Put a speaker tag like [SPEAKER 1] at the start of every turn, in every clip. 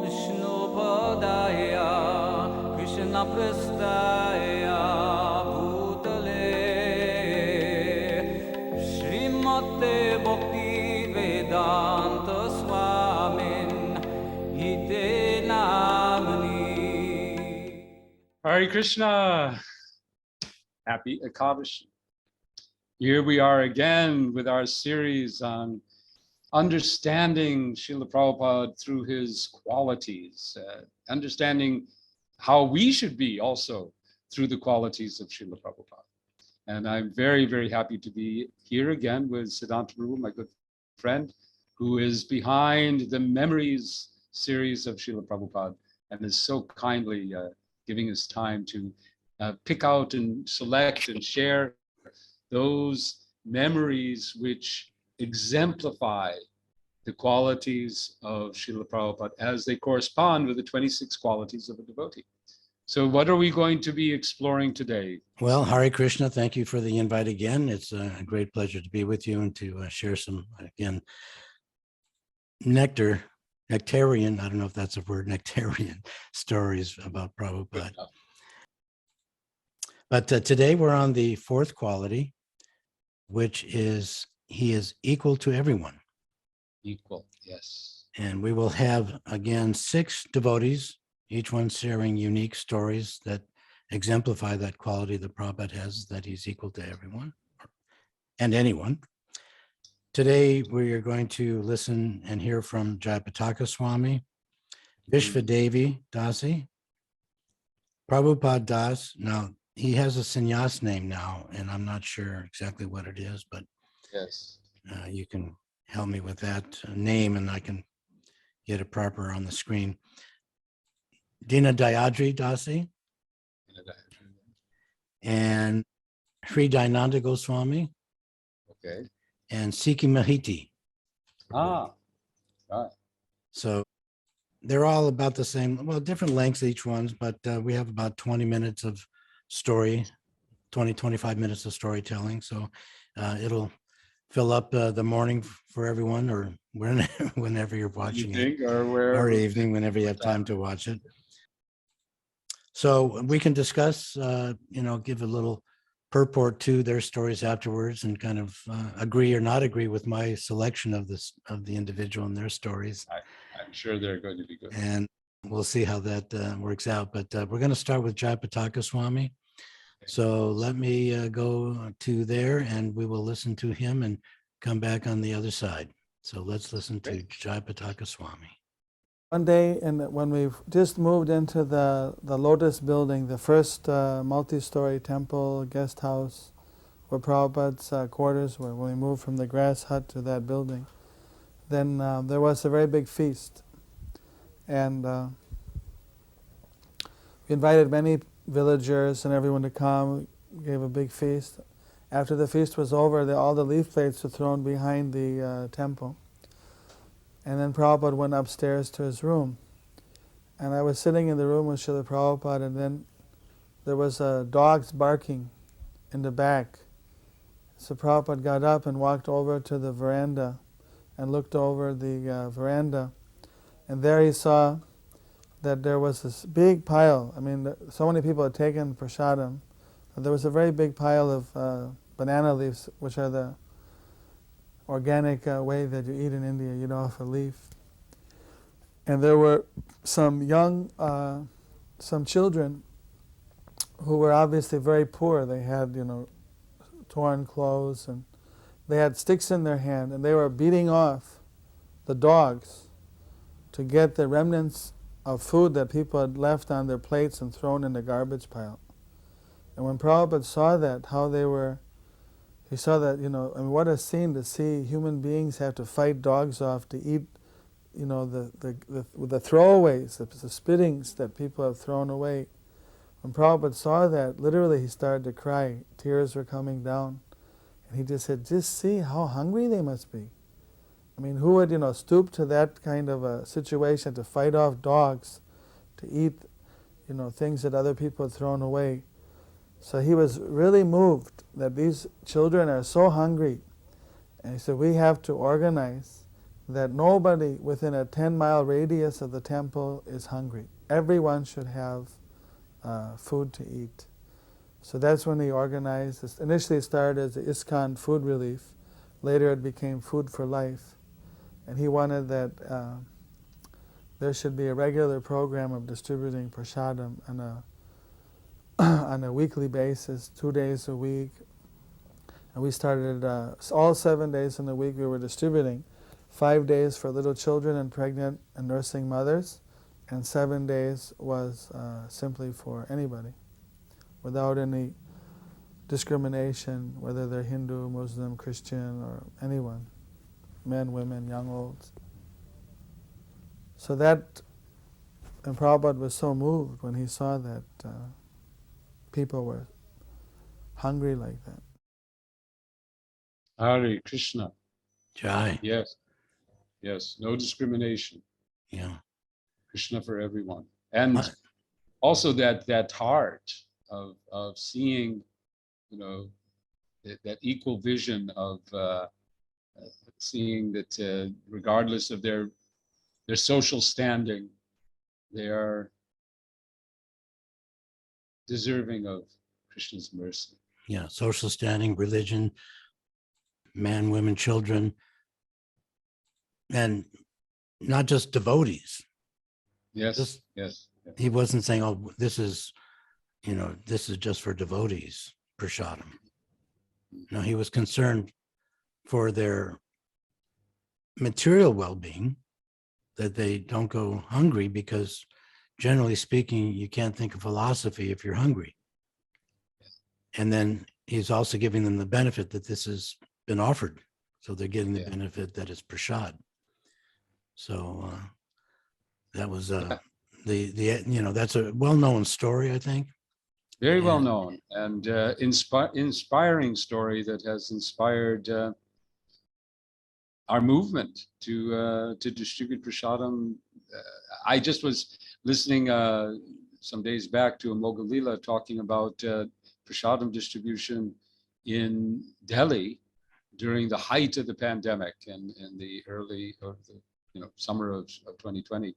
[SPEAKER 1] Vishnu Padaya Krishna Prastaya Bhutale Srimate Bhakti Vedanta Swamin Ite Namani.
[SPEAKER 2] Hare Krishna. Happy Ekadashi. Here we are again with our series on understanding Srila Prabhupada through his qualities, understanding how we should be also through the qualities of Srila Prabhupada. And I'm very, very happy to be here again with Siddhanta Prabhu, my good friend, who is behind the Memories series of Srila Prabhupada and is so kindly giving us time to pick out and select and share those memories which exemplify the qualities of Srila Prabhupada as they correspond with the 26 qualities of a devotee. So what are we going to be exploring today?
[SPEAKER 3] Well, Hare Krishna, thank you for the invite again. It's a great pleasure to be with you and to share some, again, nectarian, I don't know if that's a word, nectarian stories about Prabhupada. But today we're on the fourth quality, which is he is equal to everyone.
[SPEAKER 2] Equal, yes.
[SPEAKER 3] And we will have, again, 6 devotees, each one sharing unique stories that exemplify that quality that Prabhupada has, that he's equal to everyone and anyone. Today, we are going to listen and hear from Jayapataka Swami, Vishvadevi Dasi, Prabhupada Das. Now, he has a sannyas name now, and I'm not sure exactly what it is, but
[SPEAKER 2] yes,
[SPEAKER 3] you can help me with that name and I can get it proper on the screen. Dina Dayadri Dasi and Sri Dayananda Goswami.
[SPEAKER 2] Okay.
[SPEAKER 3] And Sikhi Mahiti.
[SPEAKER 2] Ah, right.
[SPEAKER 3] So they're all about the same, well, different lengths each one's, but we have about 20 minutes of story, 25 minutes of storytelling. So it'll fill up the morning for everyone, or whenever you're watching it, or evening, whenever you have time to watch it. So we can discuss, give a little purport to their stories afterwards and kind of agree or not agree with my selection of the individual and their stories.
[SPEAKER 2] I'm sure they're going to be good.
[SPEAKER 3] And we'll see how that works out. But we're going to start with Jayapataka Swami. So let me go to there and we will listen to him and come back on the other side. So let's listen to Jayapataka Swami.
[SPEAKER 4] One day, when we just moved into the Lotus building, the first multi-story temple guest house where Prabhupada's quarters were, when we moved from the grass hut to that building, then there was a very big feast. And we invited many villagers and everyone to come. We gave a big feast. After the feast was over, all the leaf plates were thrown behind the temple. And then Prabhupada went upstairs to his room. And I was sitting in the room with Srila Prabhupada, and then there was dogs barking in the back. So Prabhupada got up and walked over to the veranda and looked over the veranda. And there he saw that there was this big pile. I mean, so many people had taken prasadam. There was a very big pile of banana leaves, which are the organic way that you eat in India, off a leaf. And there were some some children who were obviously very poor. They had, torn clothes, and they had sticks in their hand, and they were beating off the dogs to get the remnants of food that people had left on their plates and thrown in the garbage pile. And when Prabhupada saw that, he saw that, what a scene to see human beings have to fight dogs off to eat, the throwaways, the spittings that people have thrown away. When Prabhupada saw that, literally he started to cry. Tears were coming down. And he just said, just see how hungry they must be. I mean, who would, stoop to that kind of a situation to fight off dogs, to eat, things that other people had thrown away. So he was really moved that these children are so hungry And he said, we have to organize that nobody within a 10-mile radius of the temple is hungry. Everyone should have food to eat. So that's when he organized this. Initially it started as the ISKCON Food Relief. Later it became Food for Life. And he wanted that there should be a regular program of distributing prasadam on a weekly basis, 2 days a week. And we started all 7 days in the week we were distributing. 5 days for little children and pregnant and nursing mothers, and 7 days was simply for anybody, without any discrimination, whether they're Hindu, Muslim, Christian, or anyone, men, women, young, old. So that, and Prabhupada was so moved when he saw that people were hungry like that.
[SPEAKER 2] Hare Krishna.
[SPEAKER 3] Jai.
[SPEAKER 2] Yes, yes, no discrimination.
[SPEAKER 3] Yeah.
[SPEAKER 2] Krishna for everyone. And
[SPEAKER 3] Right.
[SPEAKER 2] also that heart of seeing, you know, that equal vision of seeing that regardless of their social standing, they are deserving of Krishna's mercy.
[SPEAKER 3] Yeah. Social standing, religion, men, women, children, and not just devotees.
[SPEAKER 2] Yes,
[SPEAKER 3] This-
[SPEAKER 2] yes, yes.
[SPEAKER 3] He wasn't saying, oh, this is, you know, this is just for devotees, prasadam. No, he was concerned for their material well-being, that they don't go hungry, because generally speaking, you can't think of philosophy if you're hungry. And then he's also giving them the benefit that this has been offered. So they're getting the
[SPEAKER 2] Yeah.
[SPEAKER 3] benefit that it's prasad. So that was
[SPEAKER 2] Yeah.
[SPEAKER 3] the you know, that's a well-known story, I think.
[SPEAKER 2] Very well
[SPEAKER 3] And-
[SPEAKER 2] known and inspiring story that has inspired our movement to distribute prasadam. I just was listening some days back to a Mogalila talking about prasadam distribution in Delhi during the height of the pandemic and in the early of the summer of 2020.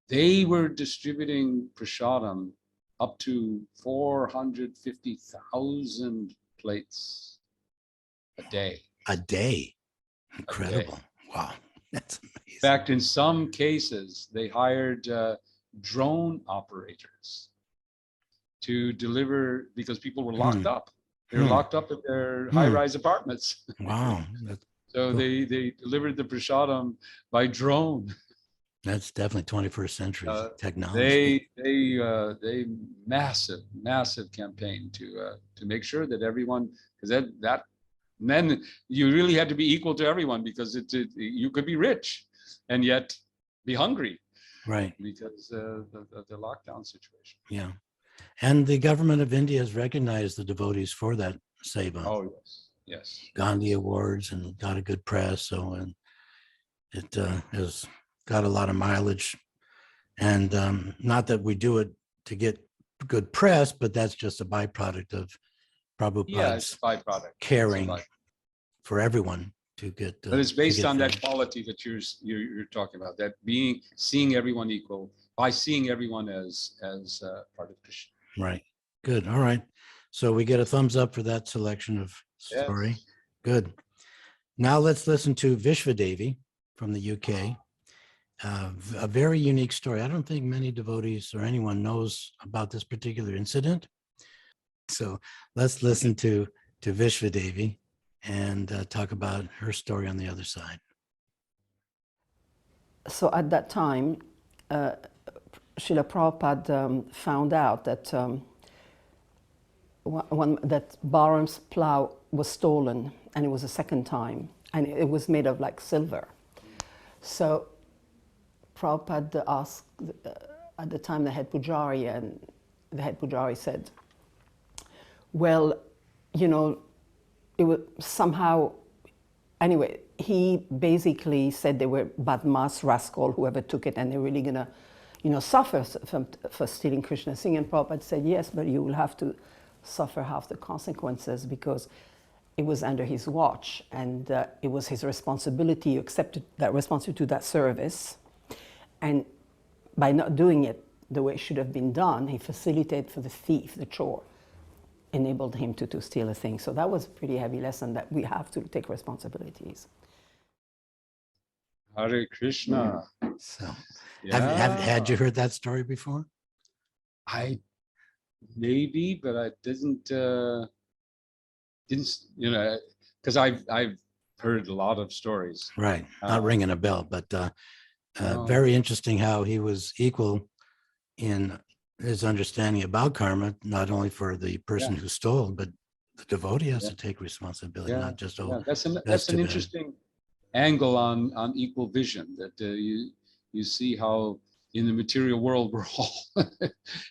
[SPEAKER 2] They were distributing prasadam up to 450,000 plates a day.
[SPEAKER 3] A day. Incredible. Wow. That's amazing.
[SPEAKER 2] In fact, in some cases, they hired drone operators to deliver because people were locked up. They were locked up in their high-rise apartments.
[SPEAKER 3] Wow.
[SPEAKER 2] So
[SPEAKER 3] cool.
[SPEAKER 2] they delivered the prasadam by drone.
[SPEAKER 3] That's definitely 21st century technology.
[SPEAKER 2] They massive campaign to make sure that everyone, because that then you really had to be equal to everyone, because you could be rich and yet be hungry,
[SPEAKER 3] Right.
[SPEAKER 2] because of the lockdown situation.
[SPEAKER 3] Yeah. And the government of India has recognized the devotees for that seva.
[SPEAKER 2] Oh yes, yes.
[SPEAKER 3] Gandhi Awards, and got a good press. So, and it has got a lot of mileage. And not that we do it to get good press, but that's just a byproduct of
[SPEAKER 2] Yeah, it's
[SPEAKER 3] Prabhupada's
[SPEAKER 2] a byproduct. It's a
[SPEAKER 3] caring
[SPEAKER 2] byproduct.
[SPEAKER 3] for everyone to get.
[SPEAKER 2] But it's based on that
[SPEAKER 3] fed.
[SPEAKER 2] quality that you're talking about, that seeing everyone equal, by seeing everyone as part of Krishna.
[SPEAKER 3] Right. Good. All right. So we get a thumbs up for that selection of story.
[SPEAKER 2] Yes.
[SPEAKER 3] Good. Now let's listen to Vishvadevi from the UK. A very unique story. I don't think many devotees or anyone knows about this particular incident. So let's listen to Vishvadevi and talk about her story on the other side.
[SPEAKER 5] So at that time, Srila Prabhupada found out that that Balaram's plow was stolen, and it was the second time, and it was made of like silver. So Prabhupada asked at the time the head pujari, and the head pujari said, well, you know, it was somehow, anyway, he basically said they were badmas, rascal, whoever took it, and they're really gonna, you know, suffer for stealing Krishna's thing. And Prabhupada said, yes, but you will have to suffer half the consequences, because it was under his watch, and it was his responsibility. He accepted that responsibility to that service, and by not doing it the way it should have been done, he facilitated for the thief the chore, enabled him to steal a thing. So that was a pretty heavy lesson, that we have to take responsibilities.
[SPEAKER 2] Hare Krishna.
[SPEAKER 3] So had
[SPEAKER 2] Yeah.
[SPEAKER 3] you heard that story before?
[SPEAKER 2] I maybe, but I didn't, you know, because I've heard a lot of stories.
[SPEAKER 3] Right. Not ringing a bell, but
[SPEAKER 2] No.
[SPEAKER 3] very interesting how he was equal in his understanding about karma, not only for the person who stole, but the devotee has to take responsibility,
[SPEAKER 2] Yeah,
[SPEAKER 3] not just,
[SPEAKER 2] yeah. That's
[SPEAKER 3] too
[SPEAKER 2] an
[SPEAKER 3] bad.
[SPEAKER 2] interesting angle on equal vision, that you see how in the material world we're all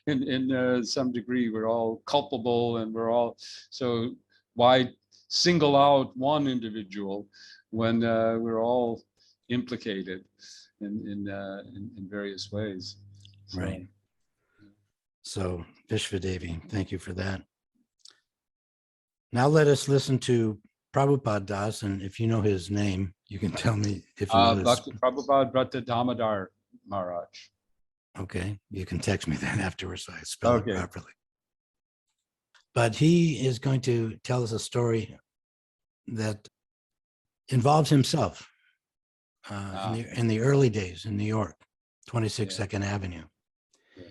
[SPEAKER 2] in some degree we're all culpable, and we're all, so why single out one individual when we're all implicated in various ways. So,
[SPEAKER 3] Right. So Vishvadevi, thank you for that. Now let us listen to Prabhupada Das, and if you know his name, you can tell me if you know his.
[SPEAKER 2] Bhakti Prabhupada Brata Damodar Maharaj.
[SPEAKER 3] Okay, you can text me that afterwards so I spell
[SPEAKER 2] Okay.
[SPEAKER 3] it properly. But he is going to tell us a story that involves himself in the early days in New York, 26 Second Avenue.
[SPEAKER 2] Yeah.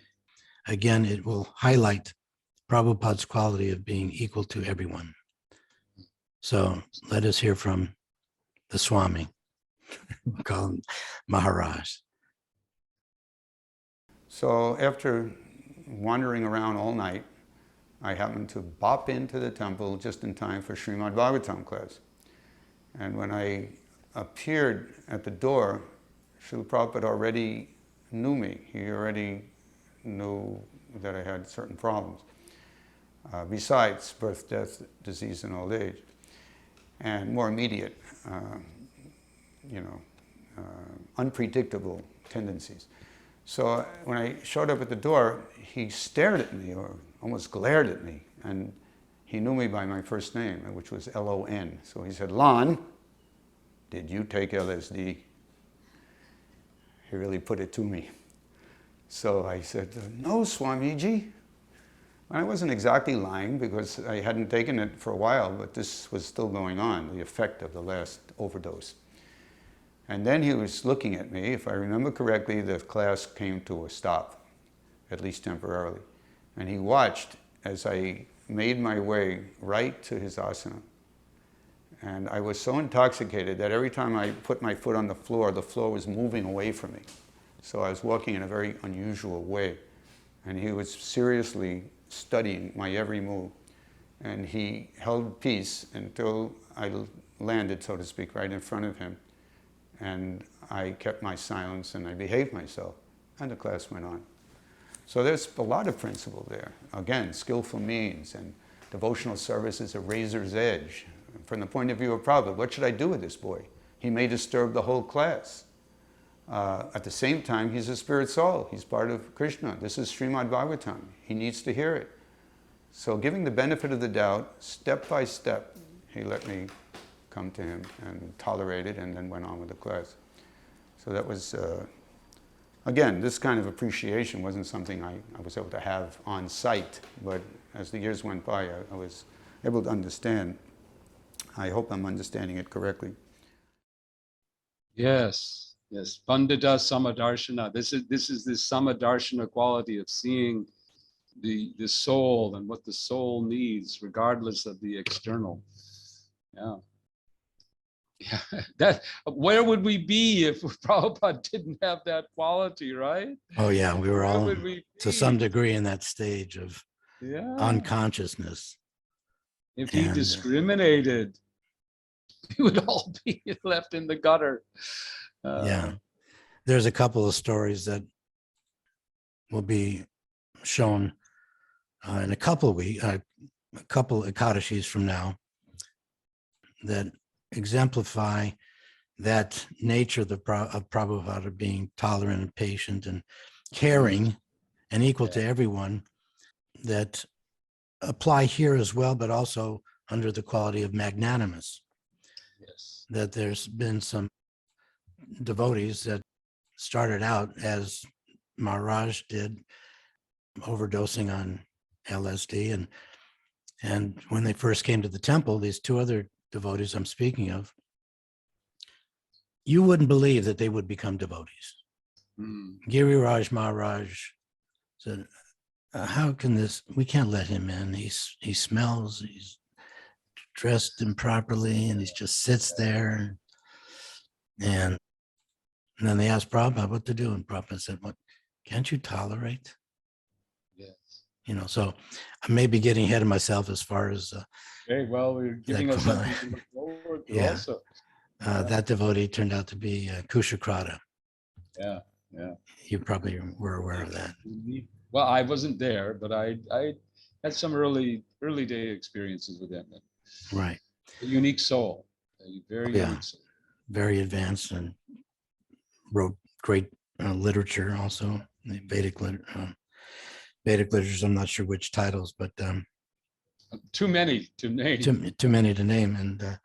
[SPEAKER 3] Again, it will highlight Prabhupada's quality of being equal to everyone. So let us hear from the Swami. We'll call him Maharaj.
[SPEAKER 6] So after wandering around all night, I happened to bop into the temple just in time for Srimad Bhagavatam class. And when I appeared at the door, Srila Prabhupada already knew me. He already knew that I had certain problems, besides birth, death, disease, and old age, and more immediate, unpredictable tendencies. So when I showed up at the door, he stared at me, or almost glared at me, and he knew me by my first name, which was Lon. So he said, "Lon, did you take LSD?" He really put it to me. So I said, "No, Swamiji." And I wasn't exactly lying, because I hadn't taken it for a while, but this was still going on, the effect of the last overdose. And then he was looking at me. If I remember correctly, the class came to a stop, at least temporarily. And he watched as I made my way right to his asana. And I was so intoxicated that every time I put my foot on the floor was moving away from me. So I was walking in a very unusual way. And he was seriously studying my every move. And he held peace until I landed, so to speak, right in front of him. And I kept my silence and I behaved myself, and the class went on. So there's a lot of principle there. Again, skillful means, and devotional service is a razor's edge. From the point of view of Prabhupada, what should I do with this boy? He may disturb the whole class. At the same time, he's a spirit soul. He's part of Krishna. This is Srimad Bhagavatam. He needs to hear it. So giving the benefit of the doubt, step by step, he let me come to him and tolerate it, and then went on with the class. So that was, again, this kind of appreciation wasn't something I was able to have on site, but as the years went by, I was able to understand. I hope I'm understanding it correctly.
[SPEAKER 2] Yes, yes. Pandita Samadarshana. This is this Samadarshana quality of seeing the soul and what the soul needs, regardless of the external. Yeah. Yeah. Where would we be if Prabhupada didn't have that quality, right?
[SPEAKER 3] Oh yeah, we were
[SPEAKER 2] Where
[SPEAKER 3] all
[SPEAKER 2] would we
[SPEAKER 3] to
[SPEAKER 2] be?
[SPEAKER 3] some degree in that stage of unconsciousness.
[SPEAKER 2] If he discriminated, we would all be left in the gutter.
[SPEAKER 3] Yeah, there's a couple of stories that will be shown in a couple of weeks, a couple of Ekadashis from now, that exemplify that nature of Prabhupada being tolerant and patient and caring and equal to everyone, that apply here as well, but also under the quality of magnanimous,
[SPEAKER 2] Yes.
[SPEAKER 3] that there's been some devotees that started out as Maharaj did, overdosing on LSD. And when they first came to the temple, these two other devotees I'm speaking of, you wouldn't believe that they would become devotees.
[SPEAKER 2] Mm.
[SPEAKER 3] Giriraj Maharaj said, how can this, we can't let him in. He smells, he's dressed improperly, and he just sits there. And then they asked Prabhupada what to do. And Prabhupada said, what, can't you tolerate?
[SPEAKER 2] Yes.
[SPEAKER 3] So I may be getting ahead of myself as far as
[SPEAKER 2] Very well. You're giving us
[SPEAKER 3] quality.
[SPEAKER 2] something to look forward to
[SPEAKER 3] Yeah.
[SPEAKER 2] also.
[SPEAKER 3] That devotee turned out to be Kushakrata.
[SPEAKER 2] Yeah. Yeah.
[SPEAKER 3] You probably were aware of that.
[SPEAKER 2] Well, I wasn't there, but I had some early day experiences with him.
[SPEAKER 3] Right.
[SPEAKER 2] A unique soul, a very
[SPEAKER 3] Yeah.
[SPEAKER 2] unique soul.
[SPEAKER 3] Very advanced and wrote great literature also, the Vedic literatures. I'm not sure which titles, but
[SPEAKER 2] Too many to name.
[SPEAKER 3] too many to name, and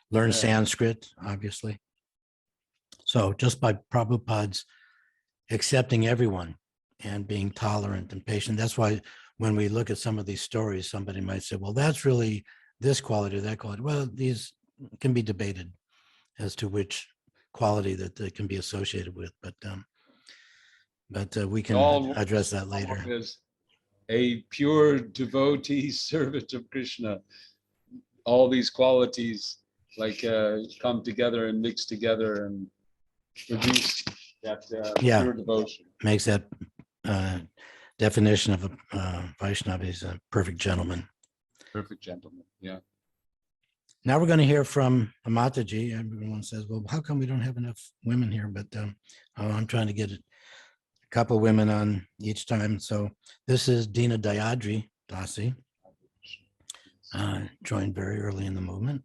[SPEAKER 3] learned
[SPEAKER 2] Yeah.
[SPEAKER 3] Sanskrit, obviously. So just by Prabhupada's accepting everyone and being tolerant and patient, that's why when we look at some of these stories, somebody might say, well, that's really this quality or that quality. Well, these can be debated as to which quality that they can be associated with, but we can
[SPEAKER 2] All
[SPEAKER 3] address that later.
[SPEAKER 2] As a pure devotee servant of Krishna, all these qualities like come together and mix together and produce that
[SPEAKER 3] Yeah.
[SPEAKER 2] pure devotion.
[SPEAKER 3] Makes that definition of a Vaishnava is a perfect gentleman.
[SPEAKER 2] Perfect gentleman. Yeah.
[SPEAKER 3] Now we're going to hear from Mataji. Everyone says, well, how come we don't have enough women here? But I'm trying to get a couple women on each time. So this is Dina Dayadri Dasi, joined very early in the movement.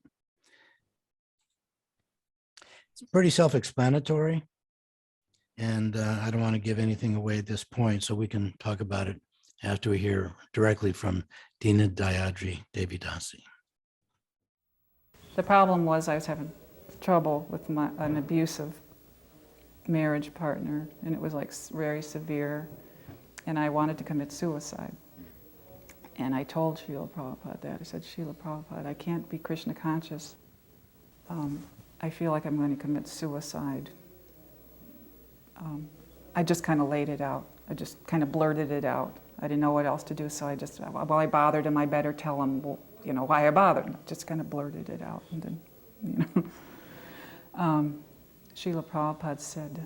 [SPEAKER 3] It's pretty self-explanatory. And I don't want to give anything away at this point, so we can talk about it after we hear directly from Dina Dayadri Devi Dasi.
[SPEAKER 7] The problem was I was having trouble with an abusive marriage partner, and it was like very severe, and I wanted to commit suicide. And I told Srila Prabhupada that. I said, Srila Prabhupada, I can't be Krishna conscious. I feel like I'm going to commit suicide. I just kind of laid it out. I just kind of blurted it out. I didn't know what else to do, so I just, well, I bothered him, I better tell him, well, why I bothered him. Just kind of blurted it out. And then, Srila Prabhupada said,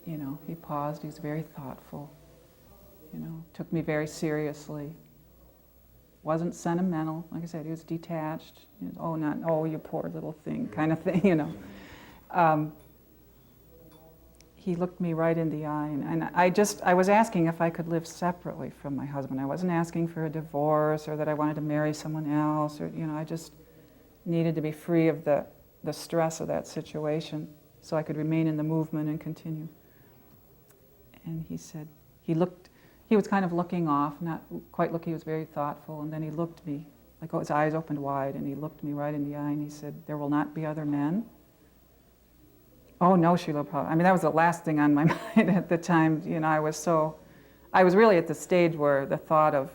[SPEAKER 7] he paused, he was very thoughtful, took me very seriously. Wasn't sentimental, like I said, he was detached. Oh, you poor little thing, kind of thing, He looked me right in the eye, and I was asking if I could live separately from my husband. I wasn't asking for a divorce or that I wanted to marry someone else, or, I just needed to be free of the stress of that situation so I could remain in the movement and continue. And he said, he was kind of looking off, not quite looking, he was very thoughtful, and then he looked me, like his eyes opened wide, and he looked me right in the eye, and he said, there will not be other men? Oh no, Srila Prabhupada. I mean, that was the last thing on my mind at the time. I was really at the stage where the thought of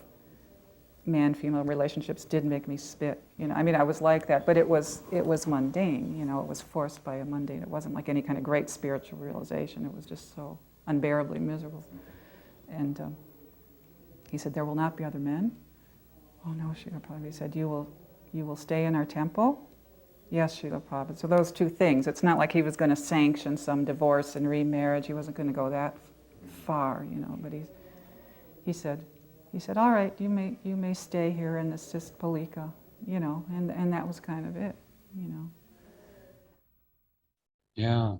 [SPEAKER 7] man-female relationships did make me spit. I was like that, but it was mundane. It was forced by a mundane. It wasn't like any kind of great spiritual realization. It was just so unbearably miserable. And he said, there will not be other men? Oh no, Srila Prabhupada. He said, you will stay in our temple? Yes, Srila Prabhupada. So those two things. It's not like he was going to sanction some divorce and remarriage. He wasn't going to go that far, But he said, all right, you may stay here in the Sispalika, and that was kind of it,
[SPEAKER 2] Yeah.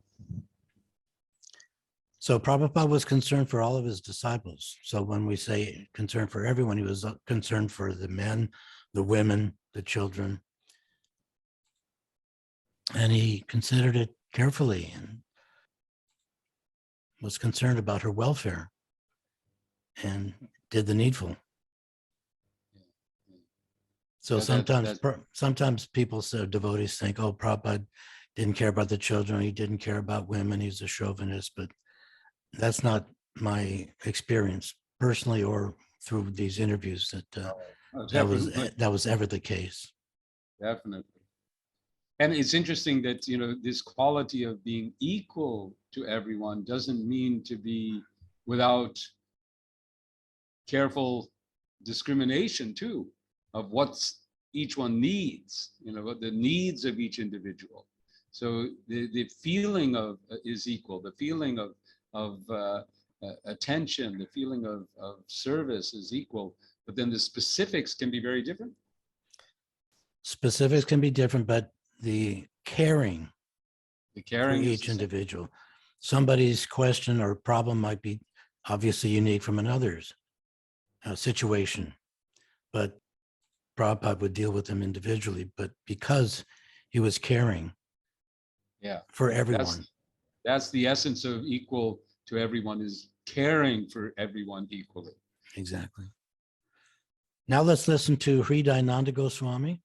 [SPEAKER 3] So Prabhupada was concerned for all of his disciples. So when we say concerned for everyone, he was concerned for the men, the women, the children. And he considered it carefully and was concerned about her welfare and did the needful. So
[SPEAKER 2] Yeah,
[SPEAKER 3] sometimes people say, devotees think, oh, Prabhupada didn't care about the children, he didn't care about women, he's a chauvinist, but that's not my experience personally or through these interviews that
[SPEAKER 2] Oh,
[SPEAKER 3] that was ever the case.
[SPEAKER 2] definitely. And it's interesting that, you know, this quality of being equal to everyone doesn't mean to be without careful discrimination too, of what's each one needs, you know, what the needs of each individual. So the feeling of is equal, the feeling of attention, the feeling of service is equal, but then the specifics can be very different.
[SPEAKER 3] Specifics can be different, but the caring
[SPEAKER 2] The
[SPEAKER 3] for
[SPEAKER 2] caring is
[SPEAKER 3] each
[SPEAKER 2] the same.
[SPEAKER 3] individual. Somebody's question or problem might be obviously unique from another's situation, but Prabhupada would deal with them individually. But because he was caring
[SPEAKER 2] Yeah,
[SPEAKER 3] for everyone,
[SPEAKER 2] that's the essence of equal to everyone, is caring for everyone equally.
[SPEAKER 3] exactly. Now let's listen to Hridayananda Goswami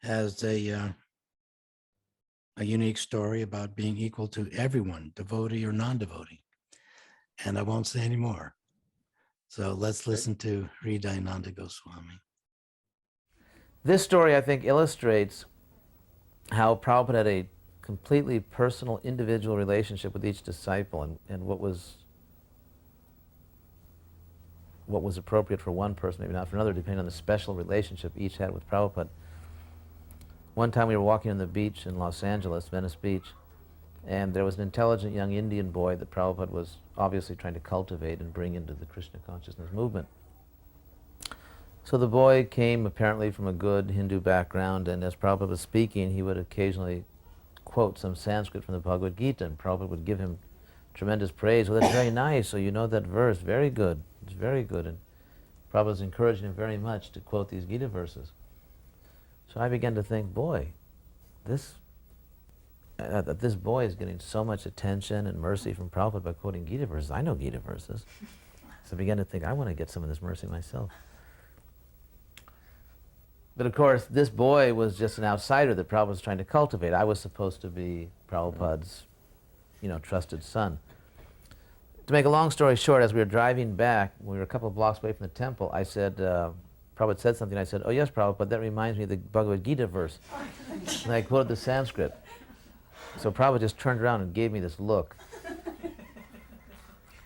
[SPEAKER 3] as a unique story about being equal to everyone, devotee or non-devotee. And I won't say any more. So let's listen to Hridayananda Goswami.
[SPEAKER 8] This story, I think, illustrates how Prabhupada had a completely personal, individual relationship with each disciple, and what was appropriate for one person, maybe not for another, depending on the special relationship each had with Prabhupada. One time we were walking on the beach in Los Angeles, Venice Beach, and there was an intelligent young Indian boy that Prabhupada was obviously trying to cultivate and bring into the Krishna consciousness movement. So the boy came apparently from a good Hindu background, and as Prabhupada was speaking, he would occasionally quote some Sanskrit from the Bhagavad Gita, and Prabhupada would give him tremendous praise. Well, that's very nice. So you know that verse. Very good. It's very good. And Prabhupada was encouraging him very much to quote these Gita verses. So I began to think, boy, this boy is getting so much attention and mercy from Prabhupada by quoting Gita verses. I know Gita verses. So I began to think, I want to get some of this mercy myself. But of course, this boy was just an outsider that Prabhupada was trying to cultivate. I was supposed to be Prabhupada's, trusted son. To make a long story short, as we were driving back, we were a couple of blocks away from the temple, I said, Prabhupada said something, I said, oh yes, Prabhupada, that reminds me of the Bhagavad Gita verse. And I quoted the Sanskrit. So Prabhupada just turned around and gave me this look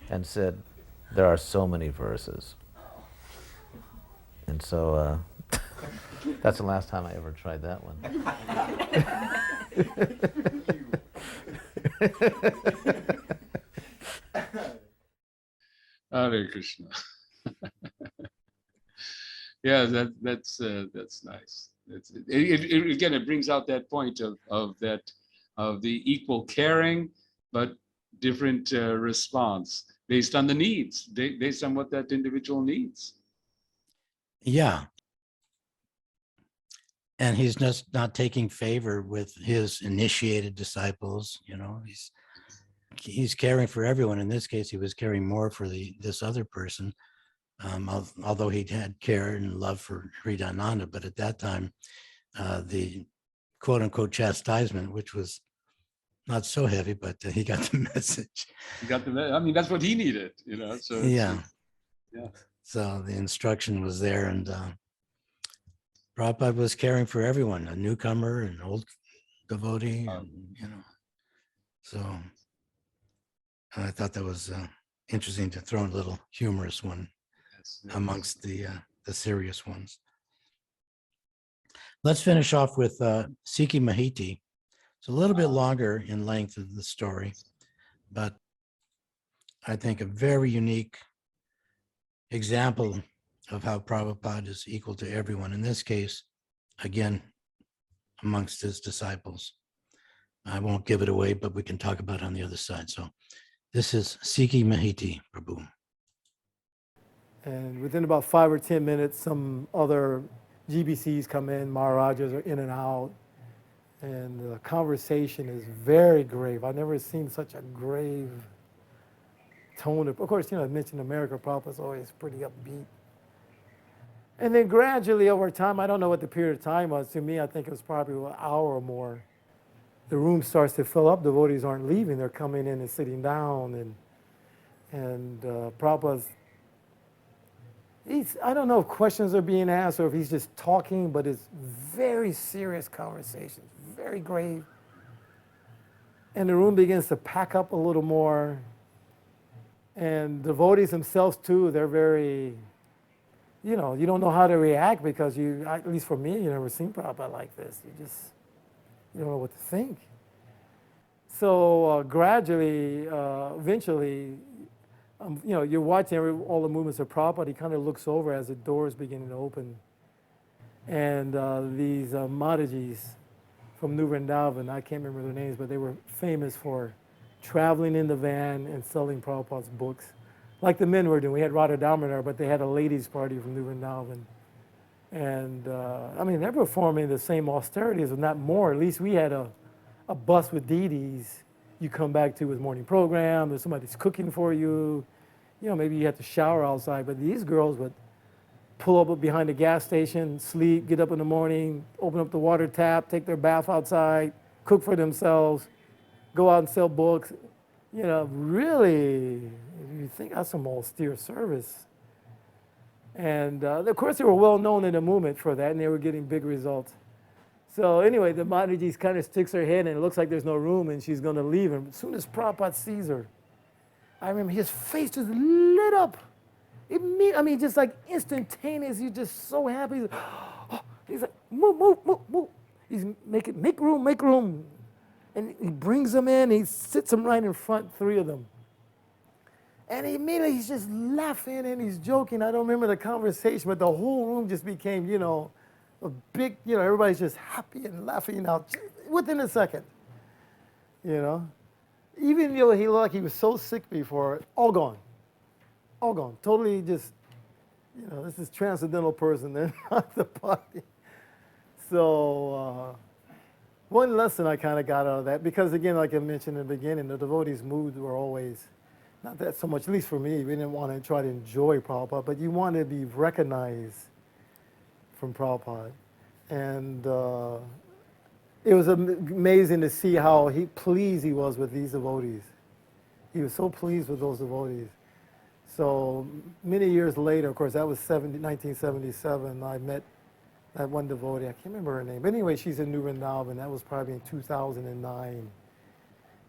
[SPEAKER 8] and said, there are so many verses. And so that's the last time I ever tried that one.
[SPEAKER 2] Hare Krishna. Yeah, that's nice. Again, it brings out that point of the equal caring, but different response based on the needs, based on what that individual needs.
[SPEAKER 3] Yeah. And he's just not taking favor with his initiated disciples. He's caring for everyone. In this case, he was caring more for this other person, although he had care and love for Hridayananda. But at that time, the quote unquote chastisement, which was not so heavy, but he got the message.
[SPEAKER 2] He got that's what he needed, So
[SPEAKER 3] yeah.
[SPEAKER 2] Yeah.
[SPEAKER 3] So the instruction was there, and Prabhupada was caring for everyone, a newcomer, an old devotee, So I thought that was interesting to throw in a little humorous one amongst the serious ones. Let's finish off with Siki Mahiti. It's a little bit longer in length of the story, but I think a very unique example of how Prabhupada is equal to everyone. In this case, again, amongst his disciples. I won't give it away, but we can talk about it on the other side. So this is Siki Mahiti, Prabhu.
[SPEAKER 9] And within about 5 or 10 minutes, some other GBCs come in, Maharajas are in and out, and the conversation is very grave. I've never seen such a grave tone. Of course, I mentioned America, Prabhupada's always pretty upbeat. And then gradually over time, I don't know what the period of time was. To me, I think it was probably an hour or more. The room starts to fill up. Devotees aren't leaving. They're coming in and sitting down. And Prabhupada's, I don't know if questions are being asked or if he's just talking, but it's very serious conversations, very grave. And the room begins to pack up a little more. And devotees themselves too, they're very, you don't know how to react because at least for me, you never seen Prabhupada like this. You don't know what to think. So gradually, eventually, you're watching all the movements of Prabhupada. He kind of looks over as the doors beginning to open. And these Madhajis from New Vrindavan, I can't remember their names, but they were famous for traveling in the van and selling Prabhupada's books. Like the men were doing. We had Radha Damodar, but they had a ladies' party from New Vrindavan. And they're performing the same austerities, if not more. At least we had a bus with deities you come back to with morning program. There's somebody's cooking for you. Maybe you have to shower outside. But these girls would pull up behind the gas station, sleep, get up in the morning, open up the water tap, take their bath outside, cook for themselves, go out and sell books. Really, you think that's some austere service. And of course, they were well known in the movement for that, and they were getting big results. So anyway, the Mataji kind of sticks her head, and it looks like there's no room, and she's going to leave. And as soon as Prabhupada sees her, I remember his face just lit up. Just like instantaneous. He's just so happy. He's like, move, move, move, move. He's make room, make room. And he brings them in. He sits them right in front, three of them. And immediately he's just laughing and he's joking. I don't remember the conversation, but the whole room just became, a big, everybody's just happy and laughing out within a second. Even though he looked like he was so sick before, all gone. All gone. Totally just, this is transcendental person. They're not the body. So one lesson I kind of got out of that, because again, like I mentioned in the beginning, the devotees' moods were always, not that so much, at least for me, we didn't want to try to enjoy Prabhupada, but you wanted to be recognized from Prabhupada. And it was amazing to see how pleased he was with these devotees. He was so pleased with those devotees. So many years later, of course, that was 1977, I met that one devotee. I can't remember her name. But anyway, she's in New Vrindavan. That was probably in 2009.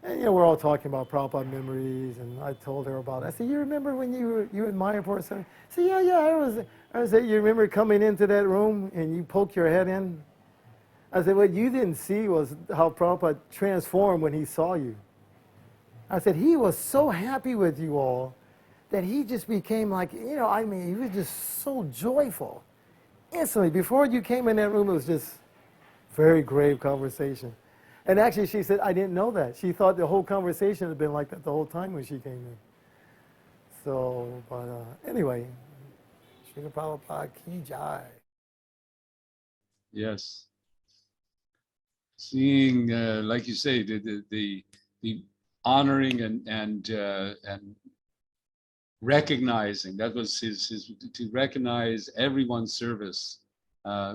[SPEAKER 9] And we're all talking about Prabhupada memories, and I told her about it. I said, you remember when you in Mayapur? I said, yeah, I said, you remember coming into that room and you poked your head in? I said, what you didn't see was how Prabhupada transformed when he saw you. I said, he was so happy with you all that he just became like, he was just so joyful. Instantly, before you came in that room, it was just very grave conversation. And actually, she said, I didn't know that. She thought the whole conversation had been like that the whole time when she came in. So, but anyway, Srila Prabhupada ki jai.
[SPEAKER 2] Yes. Seeing, like you say, the honoring and recognizing, that was his to recognize everyone's service,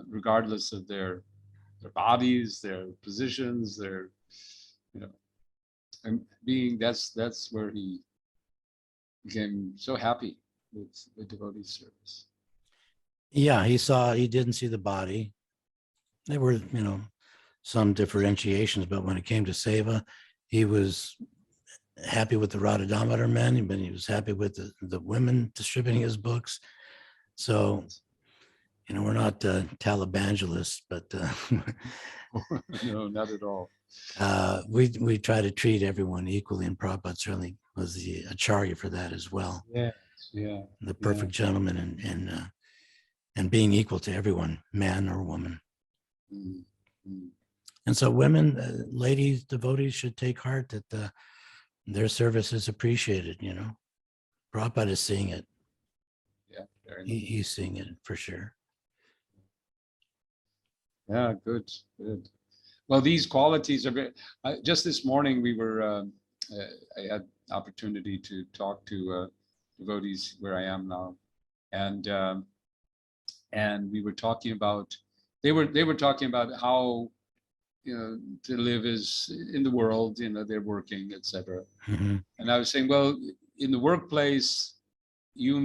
[SPEAKER 2] regardless of their bodies, their positions, and that's where he became so happy with the devotee service.
[SPEAKER 3] Yeah, he didn't see the body. There were, some differentiations, but when it came to seva, he was happy with the Radha Damodar men, but he was happy with the women distributing his books. So, we're not televangelists, but
[SPEAKER 2] No, not at all.
[SPEAKER 3] we try to treat everyone equally, and Prabhupada certainly was the acharya for that as well.
[SPEAKER 2] Yeah.
[SPEAKER 3] The perfect gentleman and being equal to everyone, man or woman.
[SPEAKER 2] Mm-hmm.
[SPEAKER 3] And so women, ladies, devotees should take heart that their service is appreciated, Prabhupada is seeing it.
[SPEAKER 2] Yeah, very
[SPEAKER 3] He's seeing it for sure.
[SPEAKER 2] Yeah, good. Well, these qualities are very, just this morning we were, I had opportunity to talk to devotees where I am now. And and we were talking about, they were talking about how, to live is in the world, they're working, etc.
[SPEAKER 3] Mhm.
[SPEAKER 2] And I was saying, well, in the workplace, you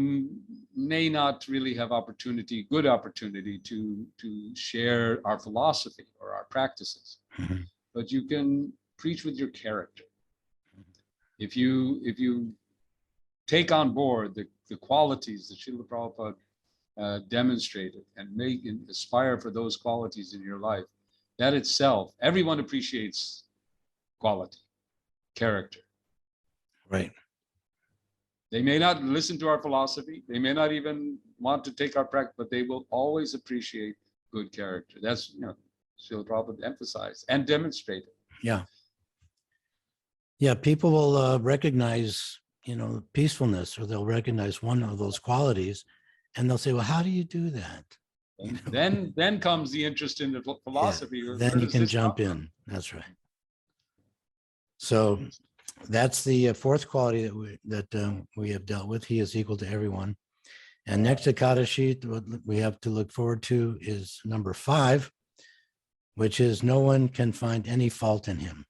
[SPEAKER 2] may not really have good opportunity to share our philosophy or our practices,
[SPEAKER 3] Mhm.
[SPEAKER 2] but you can preach with your character. If you take on board the qualities that Srila Prabhupada demonstrated and aspire for those qualities in your life, that itself, everyone appreciates quality, character.
[SPEAKER 3] Right.
[SPEAKER 2] They may not listen to our philosophy. They may not even want to take our practice, but they will always appreciate good character. That's, Srila Prabhupada emphasized and demonstrated.
[SPEAKER 3] Yeah. Yeah. People will recognize, peacefulness, or they'll recognize one of those qualities, and they'll say, well, how do you do that?
[SPEAKER 2] And then comes the interest in the philosophy.
[SPEAKER 3] Yeah,
[SPEAKER 2] Where
[SPEAKER 3] then you
[SPEAKER 2] does
[SPEAKER 3] can
[SPEAKER 2] this
[SPEAKER 3] jump
[SPEAKER 2] come from?
[SPEAKER 3] in. That's right. So that's the fourth quality that we have dealt with. He is equal to everyone. And next Ekadashi, what we have to look forward to is number 5, which is no one can find any fault in him.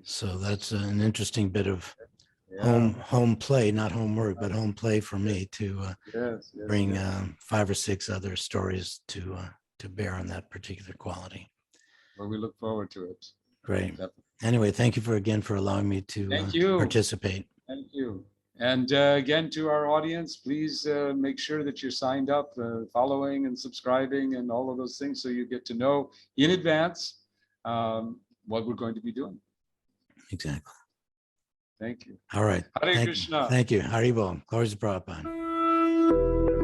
[SPEAKER 3] So that's an interesting bit of
[SPEAKER 2] Yeah.
[SPEAKER 3] home play, not homework, but home play for me to
[SPEAKER 2] Yes,
[SPEAKER 3] bring
[SPEAKER 2] yes.
[SPEAKER 3] 5 or 6 other stories to bear on that particular quality.
[SPEAKER 2] Well, we look forward to it.
[SPEAKER 3] Great.
[SPEAKER 2] Definitely.
[SPEAKER 3] Anyway, thank you again for allowing me to
[SPEAKER 2] Thank you.
[SPEAKER 3] participate.
[SPEAKER 2] Thank you. And again, to our audience, please make sure that you're signed up, following and subscribing and all of those things, so you get to know in advance what we're going to be doing.
[SPEAKER 3] Exactly.
[SPEAKER 2] Thank you.
[SPEAKER 3] All right.
[SPEAKER 2] Hare
[SPEAKER 3] Thank
[SPEAKER 2] Krishna.
[SPEAKER 3] you. Thank you. Haribol. Glories to Prabhupada.